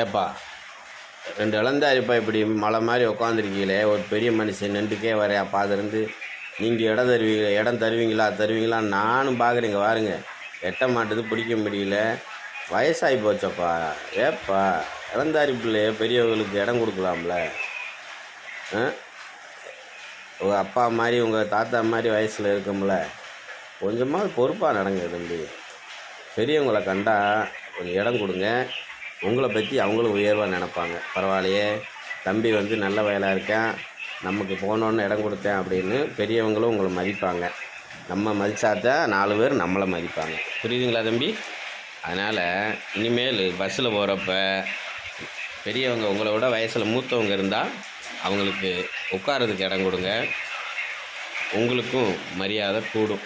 ஏப்பா 2 இளந்தாரிப்பா இப்படி மலை மாதிரி உட்காந்துருக்கீங்களே, ஒரு பெரிய மனுஷன் நின்றுக்கே வரையா பார்த்துருந்து நீங்கள் இடம் தருவீங்களா நானும் பார்க்குறேங்க. பாருங்க, எட்ட மாட்டுது, பிடிக்க முடியல, வயசாகி போச்சப்பா. ஏப்பா இளந்தாரி பிள்ளைய பெரியவங்களுக்கு இடம் கொடுக்கலாம்ல? உங்கள் அப்பா மாதிரி உங்கள் தாத்தா மாதிரி வயசில் இருக்கும்ல, கொஞ்சமாவது பொறுப்பாக நடங்க தம்பி. பெரியவங்களை கண்டா கொஞ்சம் இடம் கொடுங்க. உங்களை பற்றி அவங்களும் உயர்வாக நினைப்பாங்க. பரவாயில்லையே, தம்பி வந்து நல்ல வயலாக இருக்கேன், நமக்கு போனோன்னு இடம் கொடுத்தேன் அப்படின்னு பெரியவங்களும் உங்களை மதிப்பாங்க. நம்ம மதித்தாதான் 4 பேர் நம்மளை மதிப்பாங்க. புரியுதுங்களா தம்பி? அதனால் இனிமேல் பஸ்ஸில் போகிறப்ப பெரியவங்க உங்களை விட வயசில் மூத்தவங்க இருந்தால் அவங்களுக்கு உட்காரதுக்கு இடம் கொடுங்க. உங்களுக்கும் மரியாதை கூடும்.